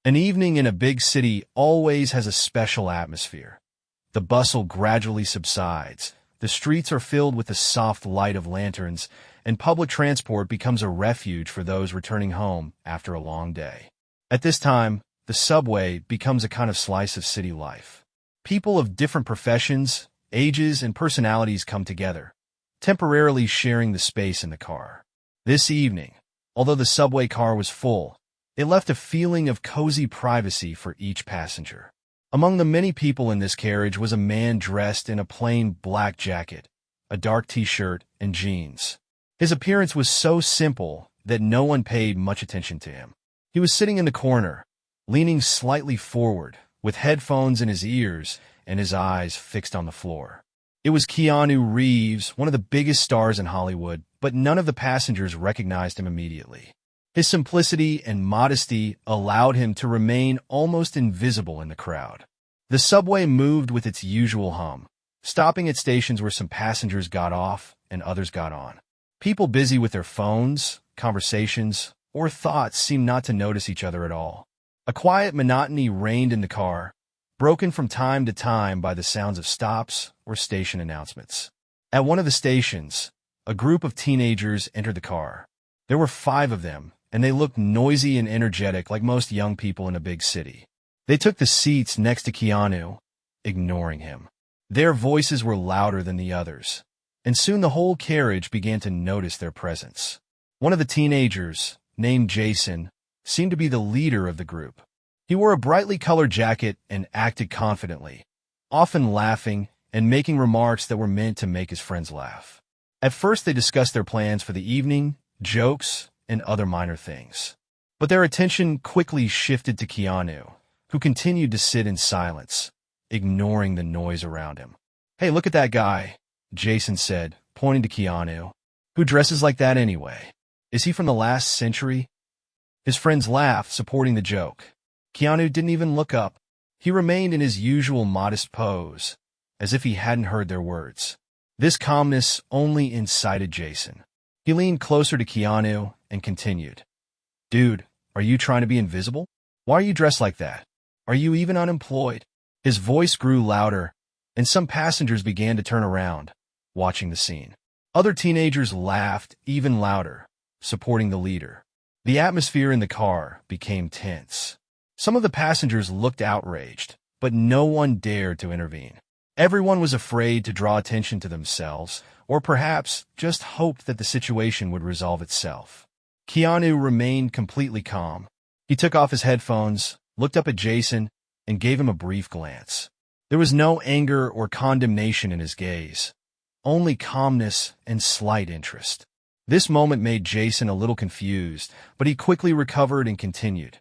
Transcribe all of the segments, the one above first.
An evening in a big city always has a special atmosphere. The bustle gradually subsides, the streets are filled with the soft light of lanterns, and public transport becomes a refuge for those returning home after a long day. At this time, the subway becomes a kind of slice of city life. People of different professions, ages, and personalities come together, temporarily sharing the space in the car. This evening, although the subway car was full, it left a feeling of cozy privacy for each passenger. Among the many people in this carriage was a man dressed in a plain black jacket, a dark t-shirt, and jeans. His appearance was so simple that no one paid much attention to him. He was sitting in the corner, leaning slightly forward, with headphones in his ears and his eyes fixed on the floor. It was Keanu Reeves, one of the biggest stars in Hollywood, but none of the passengers recognized him immediately. His simplicity and modesty allowed him to remain almost invisible in the crowd. The subway moved with its usual hum, stopping at stations where some passengers got off and others got on. People busy with their phones, conversations, or thoughts seemed not to notice each other at all. A quiet monotony reigned in the car, broken from time to time by the sounds of stops or station announcements. At one of the stations, a group of teenagers entered the car. There were 5 of them, and they looked noisy and energetic like most young people in a big city. They took the seats next to Keanu, ignoring him. Their voices were louder than the others, and soon the whole carriage began to notice their presence. One of the teenagers, named Jason, seemed to be the leader of the group. He wore a brightly colored jacket and acted confidently, often laughing and making remarks that were meant to make his friends laugh. At first they discussed their plans for the evening, jokes, and other minor things. But their attention quickly shifted to Keanu, who continued to sit in silence, ignoring the noise around him. "Hey, look at that guy," Jason said, pointing to Keanu. "Who dresses like that anyway? Is he from the last century?" His friends laughed, supporting the joke. Keanu didn't even look up. He remained in his usual modest pose, as if he hadn't heard their words. This calmness only incited Jason. He leaned closer to Keanu and continued, "Dude, are you trying to be invisible? Why are you dressed like that? Are you even unemployed?" His voice grew louder, and some passengers began to turn around, watching the scene. Other teenagers laughed even louder, supporting the leader. The atmosphere in the car became tense. Some of the passengers looked outraged, but no one dared to intervene. Everyone was afraid to draw attention to themselves, or perhaps just hoped that the situation would resolve itself. Keanu remained completely calm. He took off his headphones, looked up at Jason, and gave him a brief glance. There was no anger or condemnation in his gaze, only calmness and slight interest. This moment made Jason a little confused, but he quickly recovered and continued.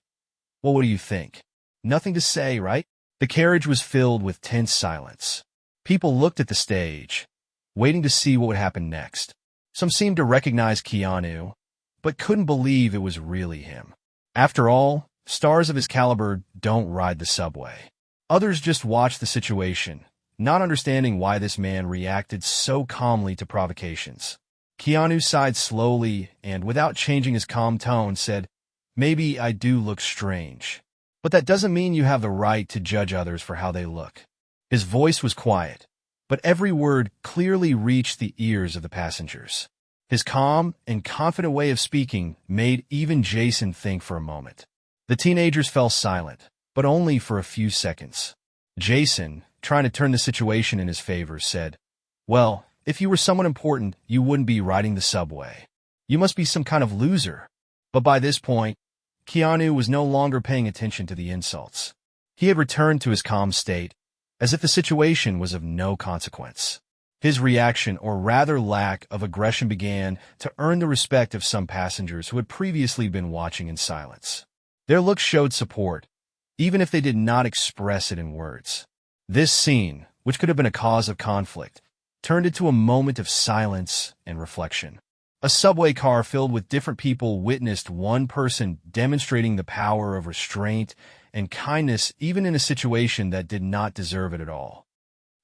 "Well, what do you think? Nothing to say, right?" The carriage was filled with tense silence. People looked at the stage, waiting to see what would happen next. Some seemed to recognize Keanu, but couldn't believe it was really him. After all, stars of his caliber don't ride the subway. Others just watched the situation, not understanding why this man reacted so calmly to provocations. Keanu sighed slowly and, without changing his calm tone, said, "Maybe I do look strange, but that doesn't mean you have the right to judge others for how they look." His voice was quiet, but every word clearly reached the ears of the passengers. His calm and confident way of speaking made even Jason think for a moment. The teenagers fell silent, but only for a few seconds. Jason, trying to turn the situation in his favor, said, "Well, if you were someone important, you wouldn't be riding the subway. You must be some kind of loser." But by this point, Keanu was no longer paying attention to the insults. He had returned to his calm state, as if the situation was of no consequence. His reaction, or rather lack of aggression, began to earn the respect of some passengers who had previously been watching in silence. Their looks showed support, even if they did not express it in words. This scene, which could have been a cause of conflict, turned into a moment of silence and reflection. A subway car filled with different people witnessed one person demonstrating the power of restraint and kindness even in a situation that did not deserve it at all.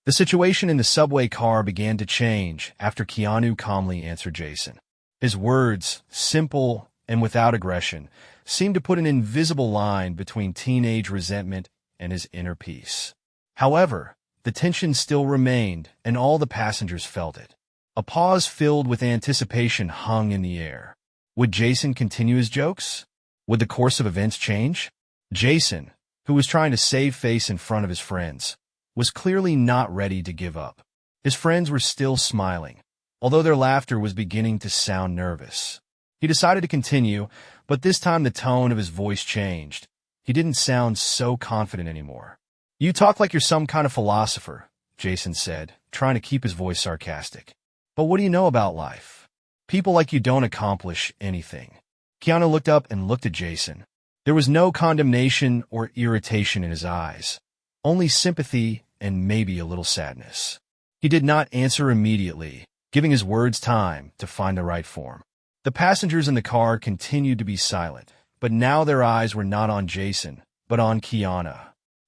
The situation in the subway car began to change after Keanu calmly answered Jason. His words, simple and without aggression, seemed to put an invisible line between teenage resentment and his inner peace. However, the tension still remained, and all the passengers felt it. A pause filled with anticipation hung in the air. Would Jason continue his jokes? Would the course of events change? Jason, who was trying to save face in front of his friends, was clearly not ready to give up. His friends were still smiling, although their laughter was beginning to sound nervous. He decided to continue, but this time the tone of his voice changed. He didn't sound so confident anymore. "You talk like you're some kind of philosopher," Jason said, trying to keep his voice sarcastic. "But what do you know about life? People like you don't accomplish anything." Keanu looked up and looked at Jason. There was no condemnation or irritation in his eyes, only sympathy and maybe a little sadness. He did not answer immediately, giving his words time to find the right form. The passengers in the car continued to be silent, but now their eyes were not on Jason, but on Keanu.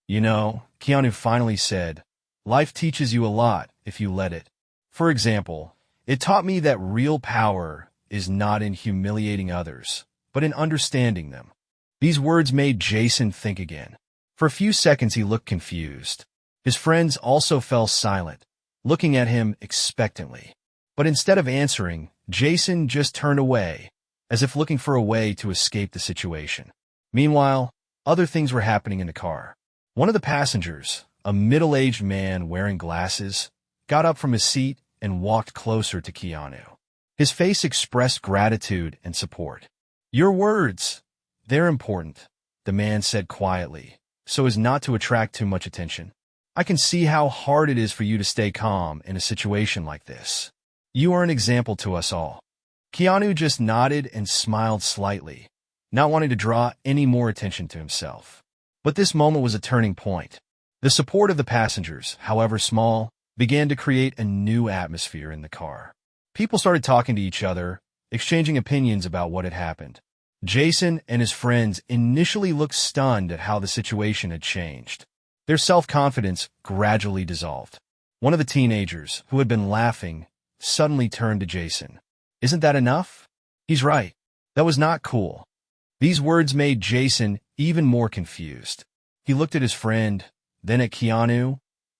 "You know," Keanu finally said, "life teaches you a lot if you let it. For example, it taught me that real power is not in humiliating others, but in understanding them." These words made Jason think again. For a few seconds he looked confused. His friends also fell silent, looking at him expectantly. But instead of answering, Jason just turned away, as if looking for a way to escape the situation. Meanwhile, other things were happening in the car. One of the passengers, a middle-aged man wearing glasses, got up from his seat and walked closer to Keanu. His face expressed gratitude and support. "Your words, they're important," the man said quietly, so as not to attract too much attention. "I can see how hard it is for you to stay calm in a situation like this. You are an example to us all." Keanu just nodded and smiled slightly, not wanting to draw any more attention to himself. But this moment was a turning point. The support of the passengers, however small, began to create a new atmosphere in the car. People started talking to each other, exchanging opinions about what had happened. Jason and his friends initially looked stunned at how the situation had changed. Their self-confidence gradually dissolved. One of the teenagers, who had been laughing, suddenly turned to Jason. "Isn't that enough?" "He's right. That was not cool." These words made Jason even more confused. He looked at his friend, then at Keanu,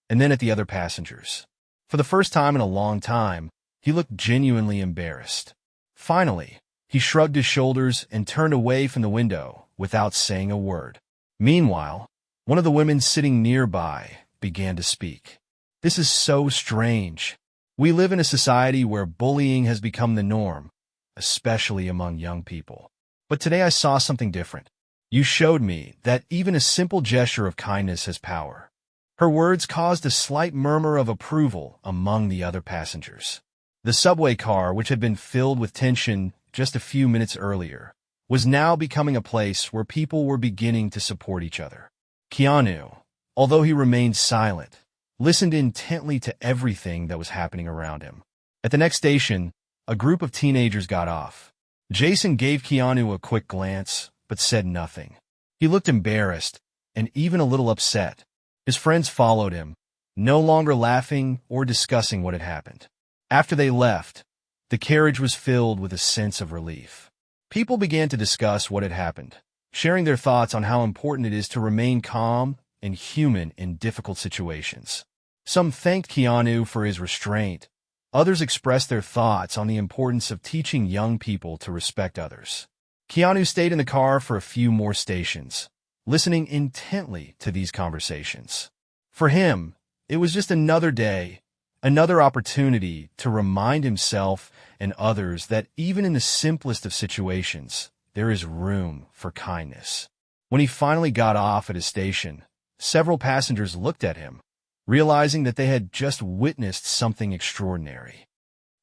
and then at the other passengers. For the first time in a long time, he looked genuinely embarrassed. Finally, he shrugged his shoulders and turned away from the window without saying a word. Meanwhile, one of the women sitting nearby began to speak. "This is so strange. We live in a society where bullying has become the norm, especially among young people. But today I saw something different. You showed me that even a simple gesture of kindness has power." Her words caused a slight murmur of approval among the other passengers. The subway car, which had been filled with tension just a few minutes earlier, was now becoming a place where people were beginning to support each other. Keanu, although he remained silent, listened intently to everything that was happening around him. At the next station, a group of teenagers got off. Jason gave Keanu a quick glance, but said nothing. He looked embarrassed and even a little upset. His friends followed him, no longer laughing or discussing what had happened. After they left, the carriage was filled with a sense of relief. People began to discuss what had happened, sharing their thoughts on how important it is to remain calm and human in difficult situations. Some thanked Keanu for his restraint. Others expressed their thoughts on the importance of teaching young people to respect others. Keanu stayed in the car for a few more stations, listening intently to these conversations. For him, it was just another day, another opportunity to remind himself and others that even in the simplest of situations, there is room for kindness. When he finally got off at his station, several passengers looked at him, realizing that they had just witnessed something extraordinary.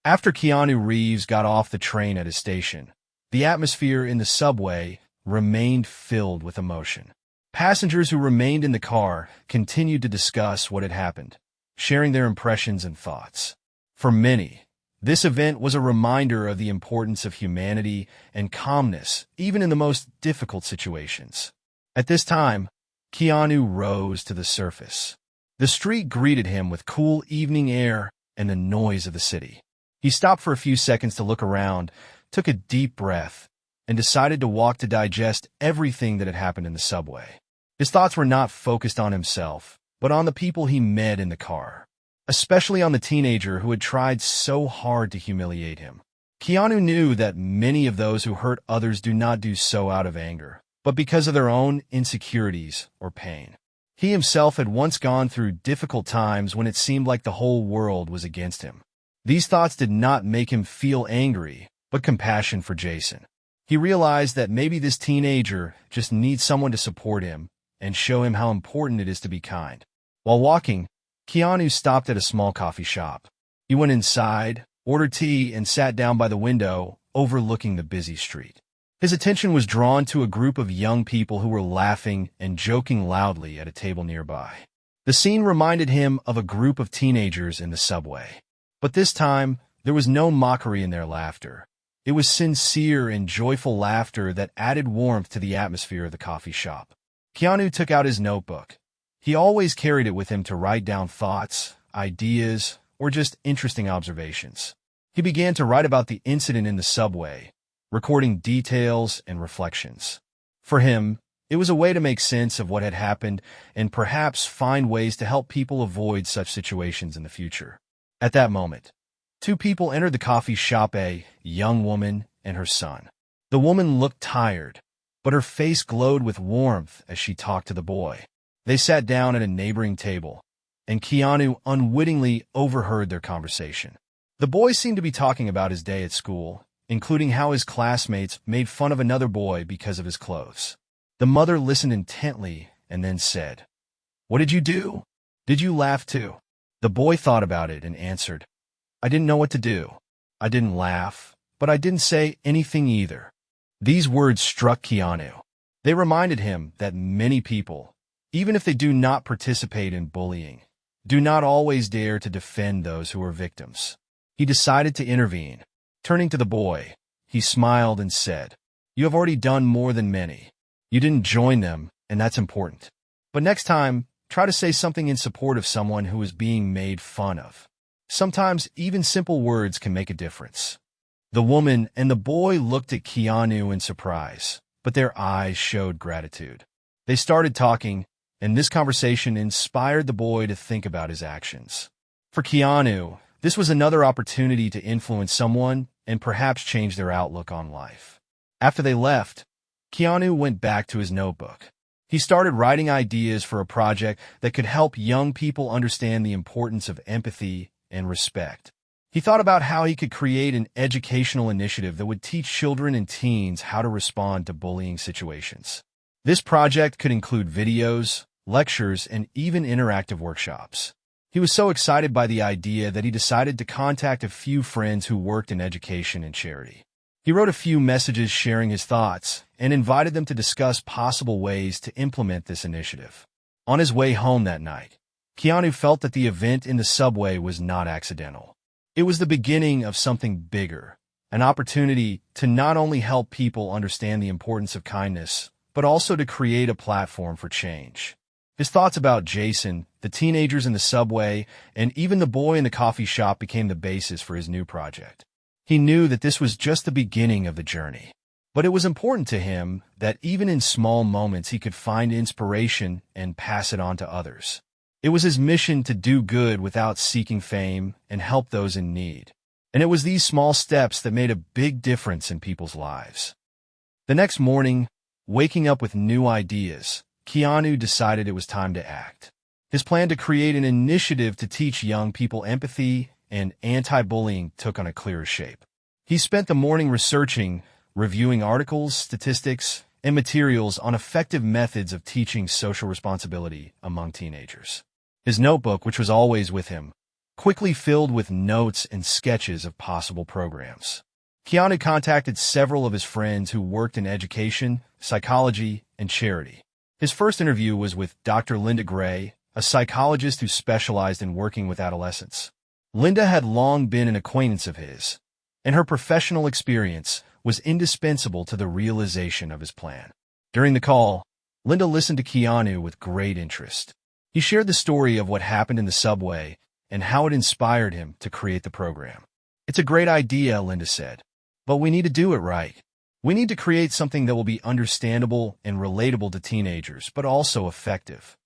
After Keanu Reeves got off the train at his station, the atmosphere in the subway remained filled with emotion. Passengers who remained in the car continued to discuss what had happened, sharing their impressions and thoughts. For many, this event was a reminder of the importance of humanity and calmness, even in the most difficult situations. At this time, Keanu rose to the surface. The street greeted him with cool evening air and the noise of the city. He stopped for a few seconds to look around, took a deep breath, and decided to walk to digest everything that had happened in the subway. His thoughts were not focused on himself, but on the people he met in the car, especially on the teenager who had tried so hard to humiliate him. Keanu knew that many of those who hurt others do not do so out of anger, but because of their own insecurities or pain. He himself had once gone through difficult times when it seemed like the whole world was against him. These thoughts did not make him feel angry, but compassion for Jason. He realized that maybe this teenager just needs someone to support him and show him how important it is to be kind. While walking, Keanu stopped at a small coffee shop. He went inside, ordered tea, and sat down by the window overlooking the busy street. His attention was drawn to a group of young people who were laughing and joking loudly at a table nearby. The scene reminded him of a group of teenagers in the subway. But this time, there was no mockery in their laughter. It was sincere and joyful laughter that added warmth to the atmosphere of the coffee shop. Keanu took out his notebook. He always carried it with him to write down thoughts, ideas, or just interesting observations. He began to write about the incident in the subway, recording details and reflections. For him, it was a way to make sense of what had happened and perhaps find ways to help people avoid such situations in the future. At that moment, two people entered the coffee shop, a young woman and her son. The woman looked tired, but her face glowed with warmth as she talked to the boy. They sat down at a neighboring table, and Keanu unwittingly overheard their conversation. The boy seemed to be talking about his day at school, including how his classmates made fun of another boy because of his clothes. The mother listened intently and then said, "What did you do? Did you laugh too?" The boy thought about it and answered, "I didn't know what to do. I didn't laugh, but I didn't say anything either." These words struck Keanu. They reminded him that many people, even if they do not participate in bullying, do not always dare to defend those who are victims. He decided to intervene. Turning to the boy, he smiled and said, "You have already done more than many. You didn't join them, and that's important. But next time, try to say something in support of someone who is being made fun of. Sometimes even simple words can make a difference." The woman and the boy looked at Keanu in surprise, but their eyes showed gratitude. They started talking, and this conversation inspired the boy to think about his actions. For Keanu, this was another opportunity to influence someone and perhaps change their outlook on life. After they left, Keanu went back to his notebook. He started writing ideas for a project that could help young people understand the importance of empathy and respect. He thought about how he could create an educational initiative that would teach children and teens how to respond to bullying situations. This project could include videos, lectures, and even interactive workshops. He was so excited by the idea that he decided to contact a few friends who worked in education and charity. He wrote a few messages sharing his thoughts and invited them to discuss possible ways to implement this initiative. On his way home that night, Keanu felt that the event in the subway was not accidental. It was the beginning of something bigger, an opportunity to not only help people understand the importance of kindness, but also to create a platform for change. His thoughts about Jason, the teenagers in the subway, and even the boy in the coffee shop became the basis for his new project. He knew that this was just the beginning of the journey. But it was important to him that even in small moments he could find inspiration and pass it on to others. It was his mission to do good without seeking fame and help those in need. And it was these small steps that made a big difference in people's lives. The next morning, waking up with new ideas, Keanu decided it was time to act. His plan to create an initiative to teach young people empathy and anti-bullying took on a clearer shape. He spent the morning researching, reviewing articles, statistics, and materials on effective methods of teaching social responsibility among teenagers. His notebook, which was always with him, quickly filled with notes and sketches of possible programs. Keanu contacted several of his friends who worked in education, psychology, and charity. His first interview was with Dr. Linda Gray, a psychologist who specialized in working with adolescents. Linda had long been an acquaintance of his, and her professional experience was indispensable to the realization of his plan. During the call, Linda listened to Keanu with great interest. He shared the story of what happened in the subway and how it inspired him to create the program. "It's a great idea," Linda said, "but we need to do it right. We need to create something that will be understandable and relatable to teenagers, but also effective.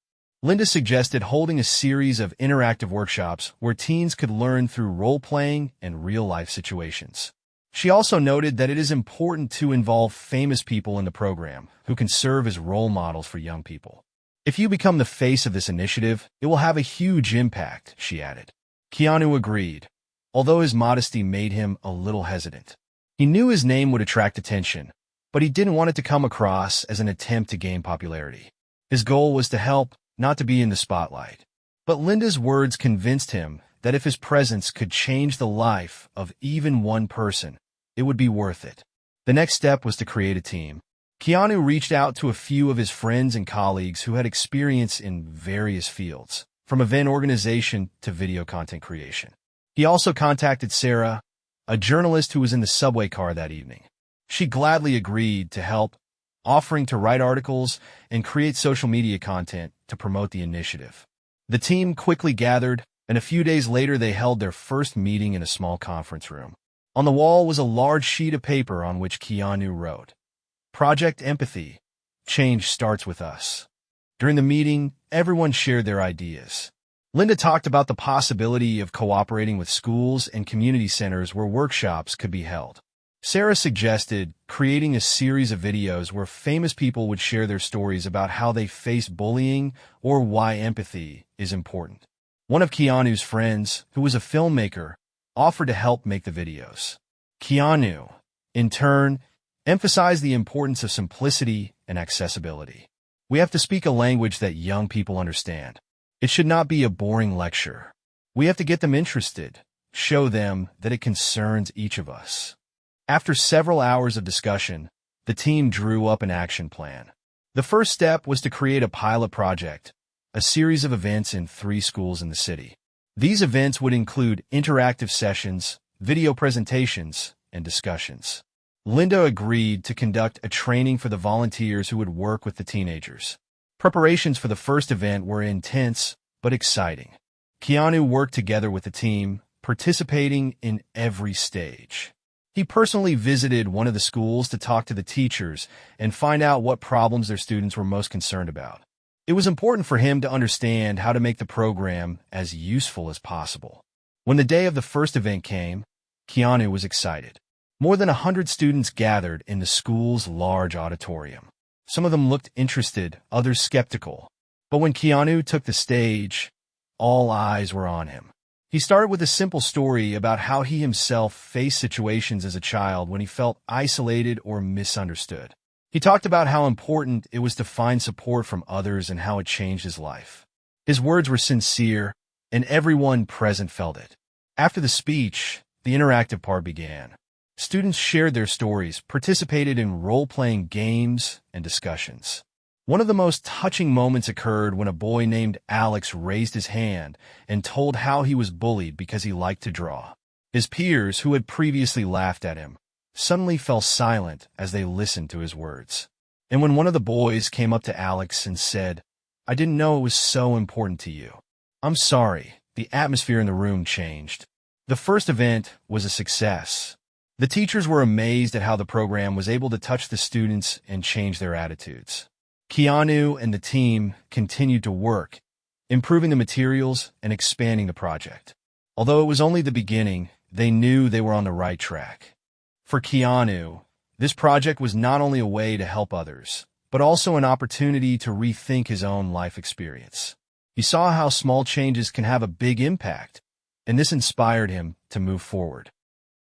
Linda suggested holding a series of interactive workshops where teens could learn through role-playing and real-life situations. She also noted that it is important to involve famous people in the program who can serve as role models for young people. If you become the face of this initiative, it will have a huge impact, she added. Keanu agreed, although his modesty made him a little hesitant. He knew his name would attract attention, but he didn't want it to come across as an attempt to gain popularity. His goal was to help, not to be in the spotlight. But Linda's words convinced him that if his presence could change the life of even one person, it would be worth it. The next step was to create a team. Keanu reached out to a few of his friends and colleagues who had experience in various fields, from event organization to video content creation. He also contacted Sarah, a journalist who was in the subway car that evening. She gladly agreed to help, offering to write articles and create social media content to promote the initiative. The team quickly gathered, and a few days later they held their first meeting in a small conference room. On the wall was a large sheet of paper on which Keanu wrote, "Project Empathy. Change starts with us." During the meeting, everyone shared their ideas. Linda talked about the possibility of cooperating with schools and community centers where workshops could be held. Sarah suggested creating a series of videos where famous people would share their stories about how they face bullying or why empathy is important. One of Keanu's friends, who was a filmmaker, offered to help make the videos. Keanu, in turn, emphasized the importance of simplicity and accessibility. We have to speak a language that young people understand. It should not be a boring lecture. We have to get them interested, show them that it concerns each of us. After several hours of discussion, the team drew up an action plan. The first step was to create a pilot project, a series of events in 3 schools in the city. These events would include interactive sessions, video presentations, and discussions. Linda agreed to conduct a training for the volunteers who would work with the teenagers. Preparations for the first event were intense but exciting. Keanu worked together with the team, participating in every stage. He personally visited one of the schools to talk to the teachers and find out what problems their students were most concerned about. It was important for him to understand how to make the program as useful as possible. When the day of the first event came, Keanu was excited. More than 100 students gathered in the school's large auditorium. Some of them looked interested, others skeptical. But when Keanu took the stage, all eyes were on him. He started with a simple story about how he himself faced situations as a child when he felt isolated or misunderstood. He talked about how important it was to find support from others and how it changed his life. His words were sincere, and everyone present felt it. After the speech, the interactive part began. Students shared their stories, participated in role-playing games and discussions. One of the most touching moments occurred when a boy named Alex raised his hand and told how he was bullied because he liked to draw. His peers, who had previously laughed at him, suddenly fell silent as they listened to his words. And when one of the boys came up to Alex and said, "I didn't know it was so important to you." "I'm sorry," the atmosphere in the room changed. The first event was a success. The teachers were amazed at how the program was able to touch the students and change their attitudes. Keanu and the team continued to work, improving the materials and expanding the project. Although it was only the beginning, they knew they were on the right track. For Keanu, this project was not only a way to help others, but also an opportunity to rethink his own life experience. He saw how small changes can have a big impact, and this inspired him to move forward.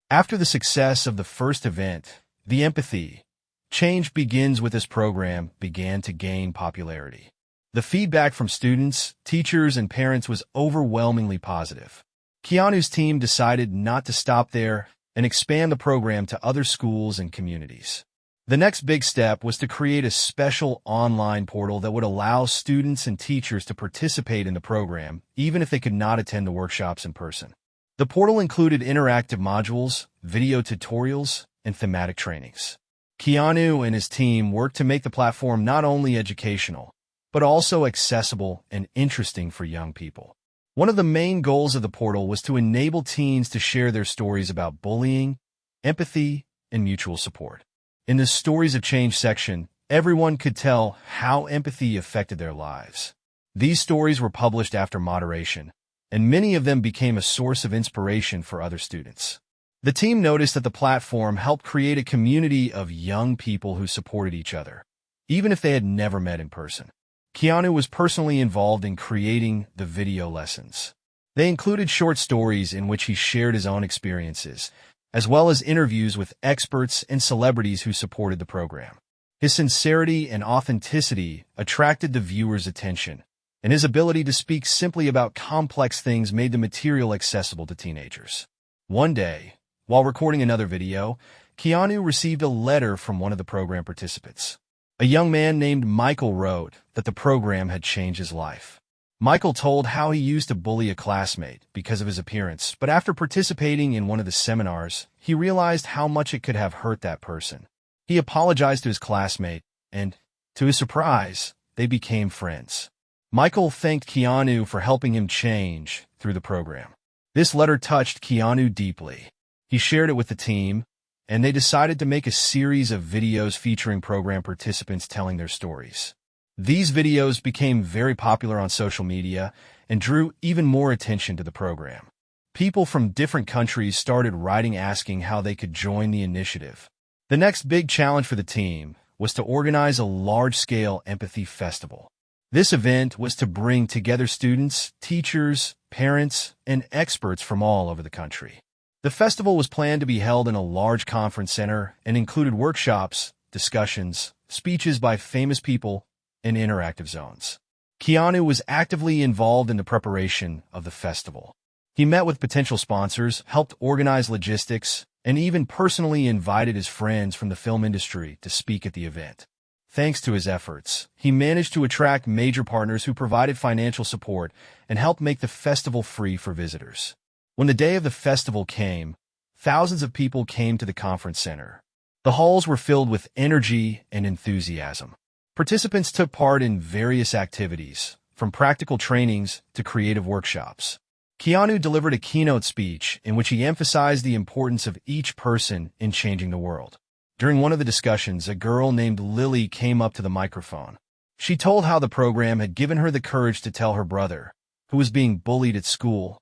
After the success of the first event, the empathy Change Begins with this program began to gain popularity. The feedback from students, teachers, and parents was overwhelmingly positive. Keanu's team decided not to stop there and expand the program to other schools and communities. The next big step was to create a special online portal that would allow students and teachers to participate in the program, even if they could not attend the workshops in person. The portal included interactive modules, video tutorials, and thematic trainings. Keanu and his team worked to make the platform not only educational, but also accessible and interesting for young people. One of the main goals of the portal was to enable teens to share their stories about bullying, empathy, and mutual support. In the Stories of Change section, everyone could tell how empathy affected their lives. These stories were published after moderation, and many of them became a source of inspiration for other students. The team noticed that the platform helped create a community of young people who supported each other, even if they had never met in person. Keanu was personally involved in creating the video lessons. They included short stories in which he shared his own experiences, as well as interviews with experts and celebrities who supported the program. His sincerity and authenticity attracted the viewers' attention, and his ability to speak simply about complex things made the material accessible to teenagers. One day, while recording another video, Keanu received a letter from one of the program participants. A young man named Michael wrote that the program had changed his life. Michael told how he used to bully a classmate because of his appearance, but after participating in one of the seminars, he realized how much it could have hurt that person. He apologized to his classmate, and, to his surprise, they became friends. Michael thanked Keanu for helping him change through the program. This letter touched Keanu deeply. He shared it with the team, and they decided to make a series of videos featuring program participants telling their stories. These videos became very popular on social media and drew even more attention to the program. People from different countries started writing asking how they could join the initiative. The next big challenge for the team was to organize a large-scale empathy festival. This event was to bring together students, teachers, parents, and experts from all over the country. The festival was planned to be held in a large conference center and included workshops, discussions, speeches by famous people, and interactive zones. Keanu was actively involved in the preparation of the festival. He met with potential sponsors, helped organize logistics, and even personally invited his friends from the film industry to speak at the event. Thanks to his efforts, he managed to attract major partners who provided financial support and helped make the festival free for visitors. When the day of the festival came, thousands of people came to the conference center. The halls were filled with energy and enthusiasm. Participants took part in various activities, from practical trainings to creative workshops. Keanu delivered a keynote speech in which he emphasized the importance of each person in changing the world. During one of the discussions, a girl named Lily came up to the microphone. She told how the program had given her the courage to tell her brother, who was being bullied at school,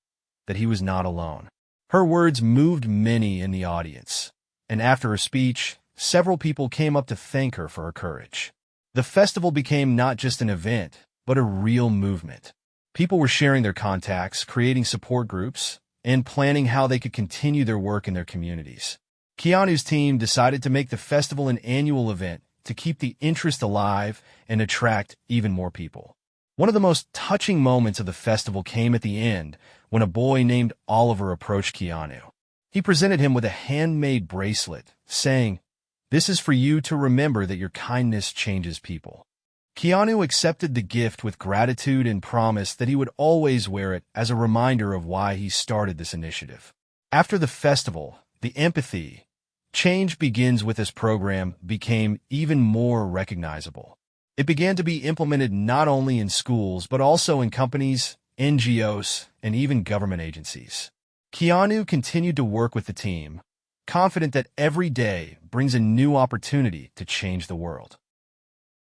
that he was not alone. Her words moved many in the audience, and after her speech, several people came up to thank her for her courage. The festival became not just an event, but a real movement. People were sharing their contacts, creating support groups, and planning how they could continue their work in their communities. Keanu's team decided to make the festival an annual event to keep the interest alive and attract even more people. One of the most touching moments of the festival came at the end when a boy named Oliver approached Keanu. He presented him with a handmade bracelet, saying, "This is for you to remember that your kindness changes people." Keanu accepted the gift with gratitude and promised that he would always wear it as a reminder of why he started this initiative. After the festival, the empathy Change Begins With This program became even more recognizable. It began to be implemented not only in schools but also in companies, NGOs, and even government agencies. Keanu continued to work with the team, confident that every day brings a new opportunity to change the world.